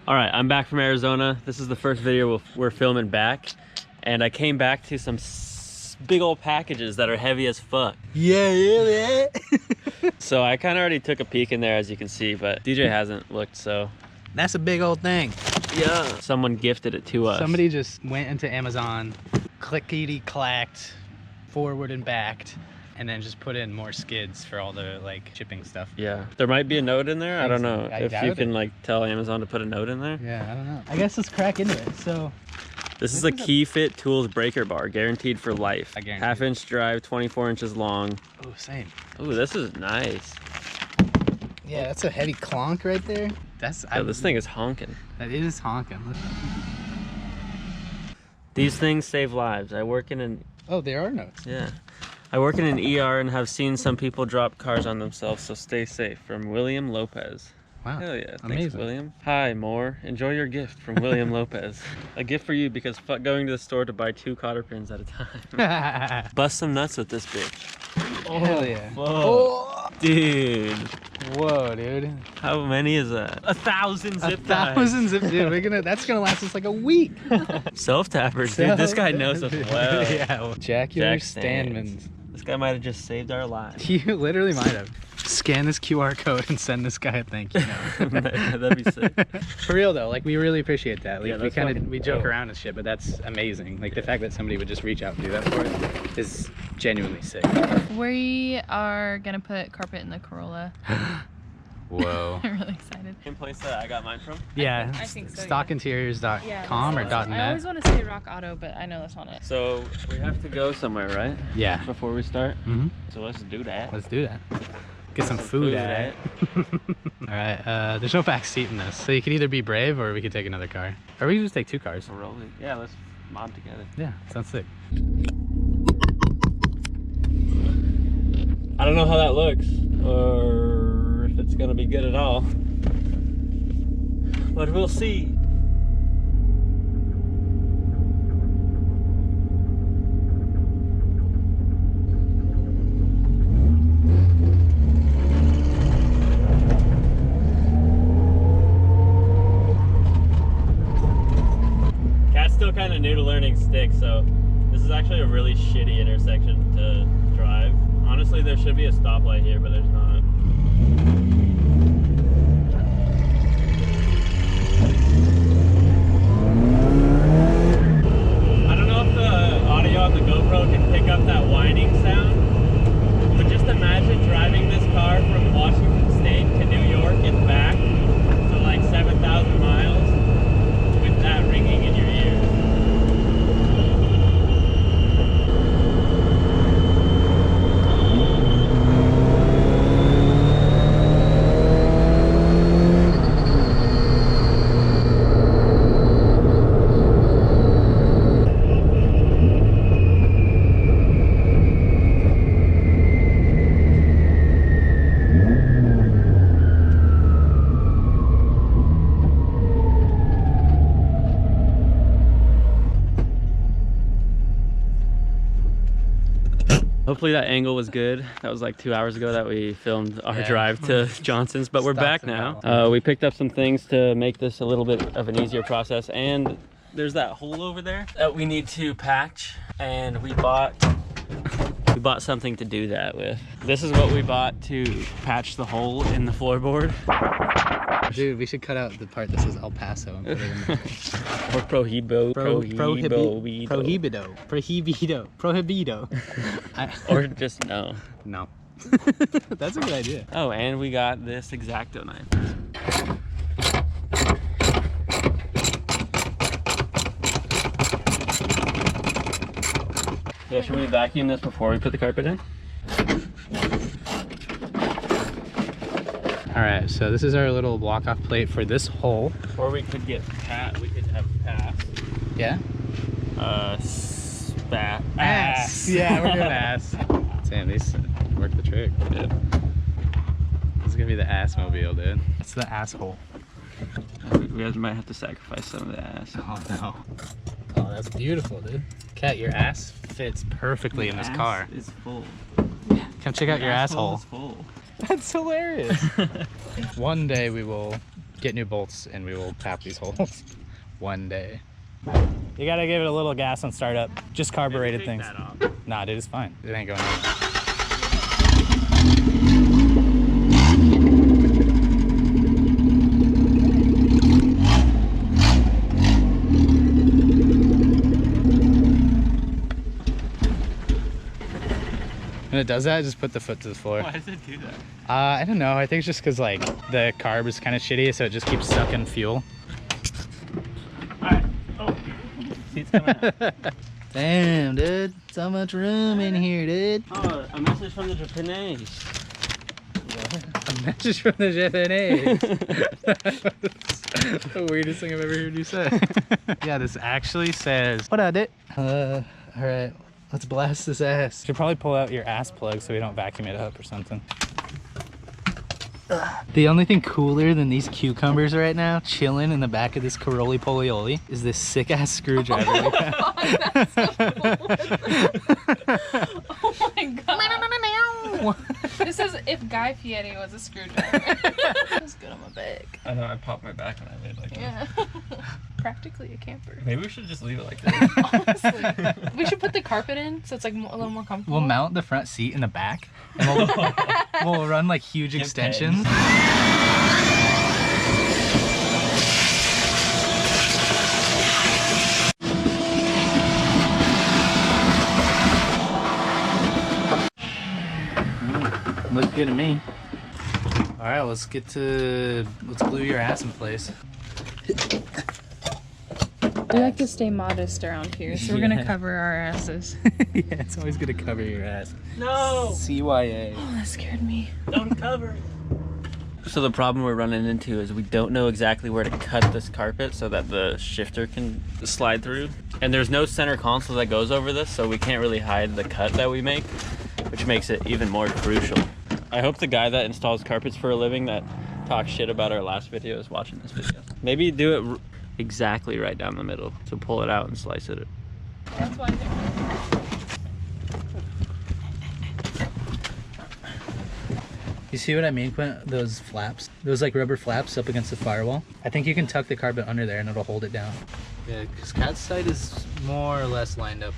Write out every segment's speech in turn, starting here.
All right, I'm back from Arizona. This is the first video we're filming back, and I came back to some big old packages that are heavy as fuck. Yeah. So I kind of already took a peek in there, as you can see, but DJ hasn't looked, so. That's a big old thing. Yeah. Someone gifted it to us. Somebody just went into Amazon, clickety-clacked, forward and backed, and then just put in more skids for all the like shipping stuff. Yeah. There might be a note in there. I don't know if you can like tell Amazon to put a note in there. Yeah, I don't know. I guess let's crack into it. So this is a Key Fit Tools breaker bar, guaranteed for life. I guarantee. Half-inch drive, 24 inches long. Oh, same. Oh, this is nice. Yeah, that's a heavy clonk right there. That's This thing is honking. That is honking. These things save lives. I work in an... Oh, there are notes. Yeah. I work in an ER and have seen some people drop cars on themselves, so stay safe. From William Lopez. Wow. Hell yeah. Amazing. Thanks, William. Hi, Moore. Enjoy your gift from William Lopez. A gift for you because fuck going to the store to buy 2 cotter pins at a time. Bust some nuts with this bitch. Oh, hell yeah. Whoa. Oh. Dude. Whoa, dude. How many is that? 1,000 zip ties. 1,000 zip, dude. That's gonna last us like a week. Self-tappers, dude. This guy knows us well. Yeah, well, Jack Standmans. This guy might have just saved our lives. You literally might have. Scan this QR code and send this guy a thank you note. That'd be sick. For real though, like we really appreciate that. Like, yeah, we joke around and shit, but that's amazing. Like the fact that somebody would just reach out and do that for us is genuinely sick. We are gonna put carpet in the Corolla. Whoa. I'm really excited. Same place that I got mine from? Yeah. I think so, Stockinteriors.com or .net. I always want to say Rock Auto, but I know that's not it. So we have to go somewhere, right? Yeah. Before we start? Mm-hmm. So let's do that. Let's do that. Get some food at it. All right, there's no back seat in this. So you could either be brave or we could take another car. Or we could just take 2 cars. Yeah, let's mob together. Yeah, sounds sick. I don't know how that looks or if it's gonna be good at all, but we'll see. Still kind of new to learning stick, so this is actually a really shitty intersection to drive. Honestly, there should be a stoplight here, but there's not. I don't know if the audio on the GoPro can pick up that whining sound, but just imagine driving this car from Washington State to New York and back to like 7,000 miles with that ringing in your ears. Hopefully that angle was good. That was like 2 hours ago that we filmed our drive to Johnson's, but we're back now. We picked up some things to make this a little bit of an easier process, and there's that hole over there that we need to patch, and we bought something to do that with. This is what we bought to patch the hole in the floorboard. Dude, we should cut out the part that says El Paso and put it in there. Or Prohibido. Or just no. No. That's a good idea. Oh, and we got this X-Acto knife. Yeah, should we vacuum this before we put the carpet in? All right, so this is our little block-off plate for this hole. Or we could get we could have pass. Yeah? Ass. Yeah, we're doing ass. Damn, these work the trick. Yeah. This is gonna be the ass mobile, dude. It's the asshole. We guys might have to sacrifice some of the ass. Oh no. Oh, that's beautiful, dude. Kat, your ass fits perfectly in this car. It's full. Come check out your asshole. Is full. That's hilarious. One day we will get new bolts and we will tap these holes one day. You gotta give it a little gas on startup. Just carbureted things. Nah, dude, it's fine. It ain't going on. When it does that, just put the foot to the floor. Why does it do that? I don't know. I think it's just because like the carb is kind of shitty, so it just keeps sucking fuel. Alright. Oh. Seat's coming out. Damn, dude. So much room in here, dude. Oh, a message from the Japanese. What? A message from the Japanese. The weirdest thing I've ever heard you say. Yeah, this actually says, what I did? Alright. Let's blast this ass. Should probably pull out your ass plug so we don't vacuum it up or something. The only thing cooler than these cucumbers right now, chilling in the back of this Corolla Polioli, is this sick ass screwdriver. Oh my god. This is if Guy Fieri was a screwdriver. That's good on my back. I know, I popped my back when I laid like that. Yeah. Practically a camper. Maybe we should just leave it like that. Honestly. We should put the carpet in so it's like a little more comfortable. We'll mount the front seat in the back and we'll run like huge extensions. Looks good to me. All right, let's glue your ass in place. We like to stay modest around here, so we're gonna cover our asses. Yeah, it's always gonna cover your ass. No! CYA. Oh, that scared me. Don't cover it. So the problem we're running into is we don't know exactly where to cut this carpet so that the shifter can slide through. And there's no center console that goes over this, so we can't really hide the cut that we make, which makes it even more crucial. I hope the guy that installs carpets for a living that talks shit about our last video is watching this video. Maybe do it exactly right down the middle. So pull it out and slice it. That's why You see what I mean, Quint? Those flaps, those like rubber flaps up against the firewall. I think you can tuck the carpet under there and it'll hold it down. Yeah, because Kat's side is more or less lined up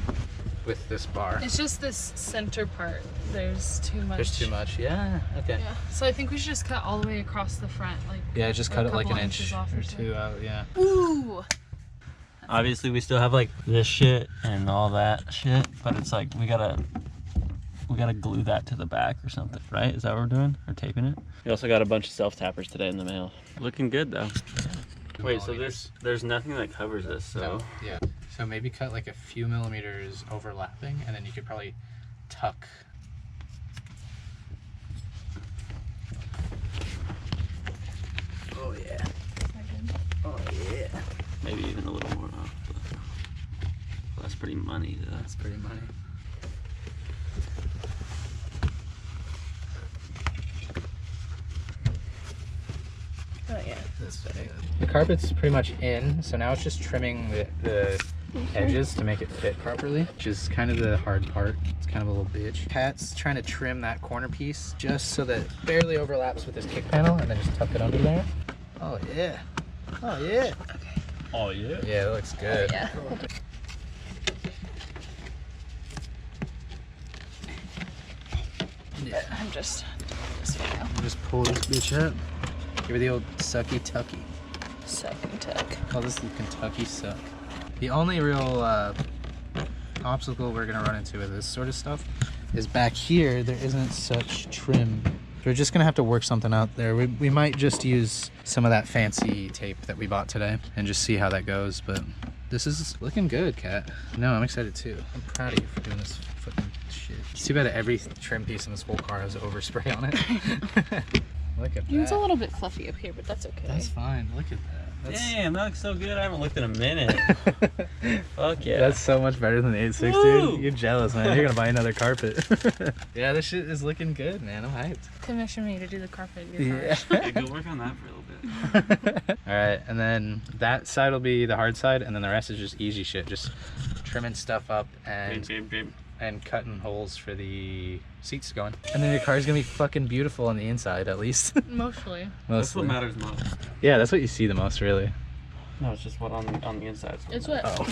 with this bar. it's just this center part. There's too much. There's too much. Yeah. Okay. Yeah. So I think we should just cut all the way across the front, like. Yeah, just cut it like an couple inch inches off or or two out. Yeah. Ooh. Obviously we still have like this shit and all that shit, but it's like we gotta glue that to the back or something, right? Is that what we're doing? Or taping it? We also got a bunch of self-tappers today in the mail. Looking good though. Wait, so there's nothing that covers this, so. No, yeah. So maybe cut like a few millimeters overlapping and then you could probably tuck. Oh yeah. Oh yeah. Maybe even a little more off. But well, that's pretty money though. That's pretty money. Oh yeah. The carpet's pretty much in, so now it's just trimming the edges to make it fit properly, which is kind of the hard part. It's kind of a little bitch. Kat's trying to trim that corner piece just so that it barely overlaps with this kick panel and then just tuck it under there. Oh yeah. Oh yeah. Okay. Oh yeah? Yeah, that looks good. Oh, yeah. Yeah. I'm just this way now. Just pull this bitch up. Give her the old sucky tucky. Second tuck. Call this the Kentucky suck. The only real obstacle we're gonna run into with this sort of stuff is back here there isn't such trim. We're just gonna have to work something out there. We might just use some of that fancy tape that we bought today and just see how that goes, but this is looking good, Kat. No, I'm excited too. I'm proud of you for doing this fucking shit. It's too bad every trim piece in this whole car has overspray on it. Look at that. It's a little bit fluffy up here, but that's okay. That's fine. Look at that. Damn, that looks so good. I haven't looked in a minute. Fuck yeah. That's so much better than the 86, Woo! dude. You're jealous, man. You're gonna buy another carpet. Yeah, this shit is looking good, man. I'm hyped. Commission me to do the carpet. Yeah. Yeah, go work on that for a little bit. All right, and then that side will be the hard side, and then the rest is just easy shit. Just trimming stuff up and Babe. and cutting holes for the seats to go in. And then your car's gonna be fucking beautiful on the inside, at least. Mostly. That's what matters most. Yeah, that's what you see the most, really. No, it's just what on the inside. It's what. Oh.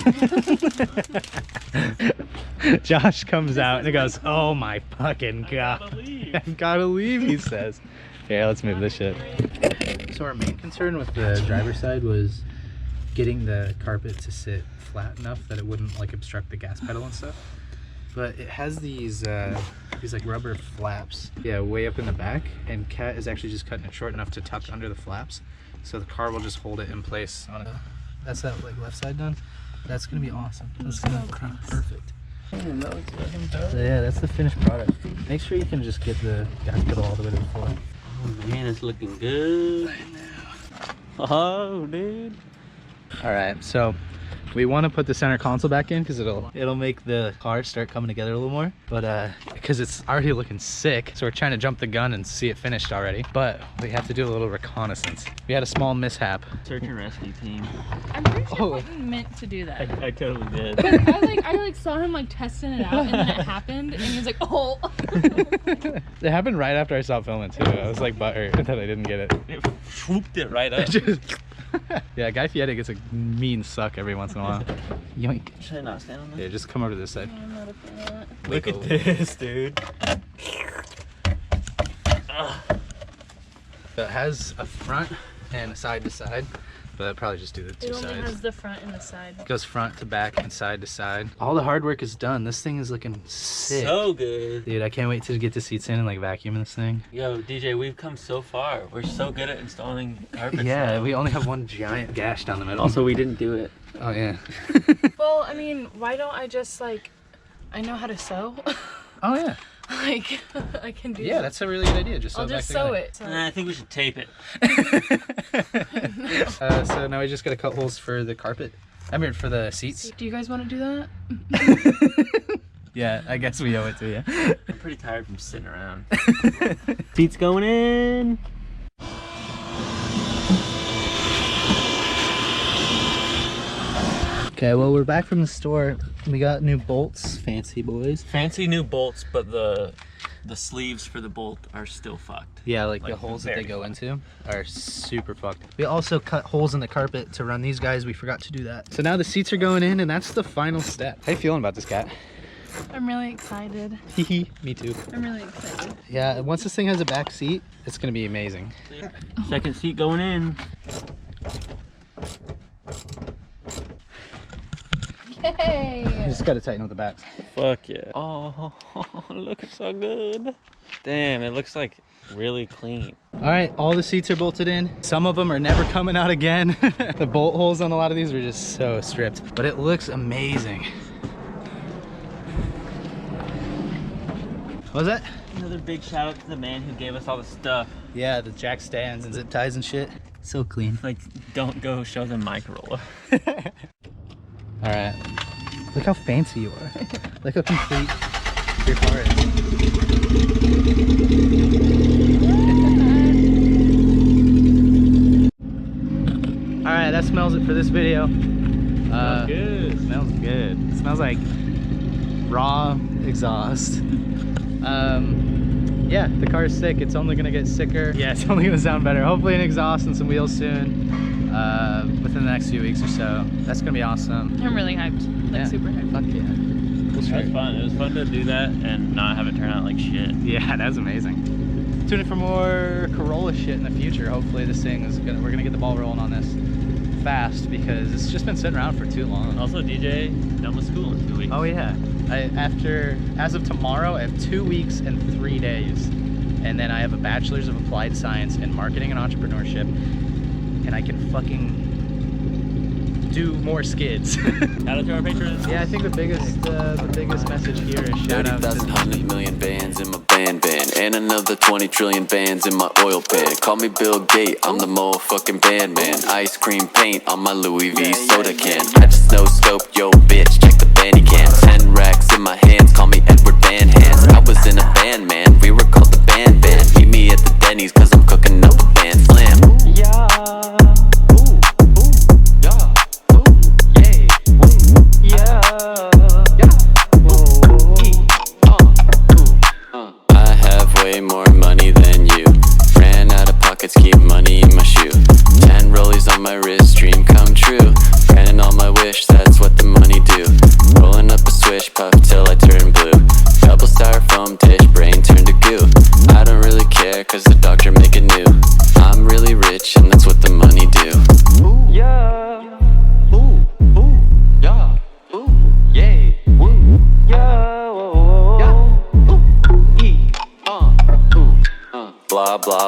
Josh comes out and he goes, "Oh my fucking god! I gotta leave," he says. Yeah, let's move this shit. So our main concern with the driver's side was getting the carpet to sit flat enough that it wouldn't like obstruct the gas pedal and stuff. But it has these like rubber flaps, yeah, way up in the back, and Kat is actually just cutting it short enough to tuck under the flaps, so the car will just hold it in place on it. That's that like left side done. That's gonna be awesome. That's gonna be perfect. So yeah, that's the finished product. Make sure you can just get the gas pedal all the way to the floor. Oh man, it's looking good. Oh, dude. All right, so we want to put the center console back in because it'll make the car start coming together a little more, but because it's already looking sick, so we're trying to jump the gun and see it finished already, but we have to do a little reconnaissance. We had a small mishap. Search and rescue team. I'm pretty sure he meant to do that. I totally did. I saw him like testing it out, and then it happened, and he was like, "Oh." It happened right after I stopped filming too. I was like butthurt that I didn't get it. It swooped it right up. Yeah, Guy Fieri gets a mean suck every once in a while. Yoink. Should I not stand on that? Yeah, just come over to this side. I'm not a fan of that. Look at this, dude. So it has a front and a side to side, but I'd probably just do the two It only sides. has the front and the side. It goes front to back and side to side. All the hard work is done. This thing is looking sick. So good. Dude, I can't wait to get the seats in and like vacuum this thing. Yo, DJ, we've come so far. We're so good at installing carpets. Yeah, now. we only have one giant gash down the middle. Also, we didn't do it. Oh yeah. Well, I mean, why don't I just like, I know how to sew. Oh yeah. Like, I can do. Yeah, that. that's a really good idea. Just sew I'll it back just sew together. it. I think we should tape it. So now we just gotta cut holes for the carpet. I mean, for the seats. Do you guys want to do that? Yeah, I guess we owe it to you. I'm pretty tired from sitting around. Seats going in. Okay, well, we're back from the store. We got new bolts. Fancy boys. Fancy new bolts, but the sleeves for the bolt are still fucked. Yeah, like the Like, holes that they very go into are super fucked. We also cut holes in the carpet to run these guys. We forgot to do that. So now the seats are going in, and that's the final step. How you feeling about this, Cat? I'm really excited. Me too. I'm really excited. Yeah, once this thing has a back seat, it's gonna be amazing. Second seat going in. Yay! You just gotta tighten up the backs. Fuck yeah. Oh, looking so good. Damn, it looks like really clean. All right, all the seats are bolted in. Some of them are never coming out again. The bolt holes on a lot of these were just so stripped, but it looks amazing. What was that? Another big shout out to the man who gave us all the stuff. Yeah, the jack stands and zip ties and shit. So clean. Like, don't go show them my Corolla. All right, look how fancy you are. Look how complete your car is. All right, that smells it for this video. Good. Smells good. It smells like raw exhaust. Yeah, the car is sick. It's only gonna get sicker. Yeah, it's only gonna sound better. Hopefully an exhaust and some wheels soon. Within the next few weeks or so. That's gonna be awesome. I'm really hyped. Like, Yeah. super hyped. Fuck yeah. That was fun. It was fun to do that and not have it turn out like shit. Yeah, that's amazing. Tune in for more Corolla shit in the future. Hopefully this thing is we're gonna get the ball rolling on this fast because it's just been sitting around for too long. Also, DJ, done with school in 2 weeks. Oh yeah. As of tomorrow, I have 2 weeks and 3 days. And then I have a bachelor's of applied science in marketing and entrepreneurship. And I can fucking do more skids. Shout out to our patrons. Yeah, I think the biggest message here is shout out to 100 million bands in my band, and another 20 trillion bands in my oil pan. Call me Bill Gates, I'm the motherfucking band man. Ice cream paint on my Louis V soda can. I just no scope, yo bitch, check the bandy can. 10 racks in my hands, call me Edward Van Hands. I was in a band, man, we were called the Band Band. Meet me at the Denny's, cause I'm cooking up a band slam. yeah.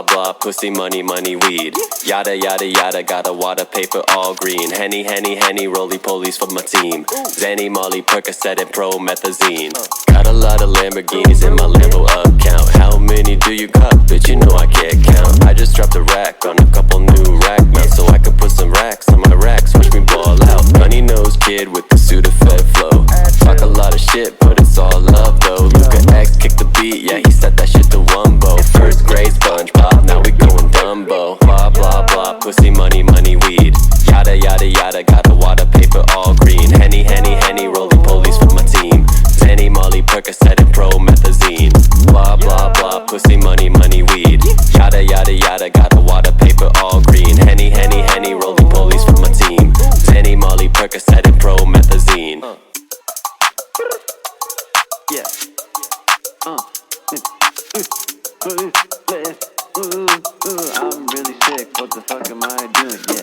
blah blah, pussy, money, money, weed. Yada yada yada, got a water paper all green. Henny, henny, henny, roly polies for my team. Zanny, Molly, Percocet, and promethazine. Got a lot of Lamborghinis in my Lambo account. How many do you got? Bitch, you know I can't count. I just dropped a rack on a couple new rack mounts, so I could put some racks on my racks. Watch me ball out. Funny nose kid with the Sudafed flow. Talk a lot of shit, but it's all love though. Luka X kicked the beat, yeah, he said that shit to Wumbo. First grade SpongeBob, now we going Dumbo. Blah blah blah, pussy, money, money, weed. Yada yada yada, got a water paper all green. Henny, henny, henny, roly polies for my team. Zanny, Molly, Percocet, and promethazine. Blah blah blah, pussy, money, money, weed. Yada yada yada, got a water paper all green. Henny, henny, henny, roly polies for my team. Zanny, Molly, Percocet, and promethazine. Yeah. I'm really sick. What the fuck am I doing? Yeah.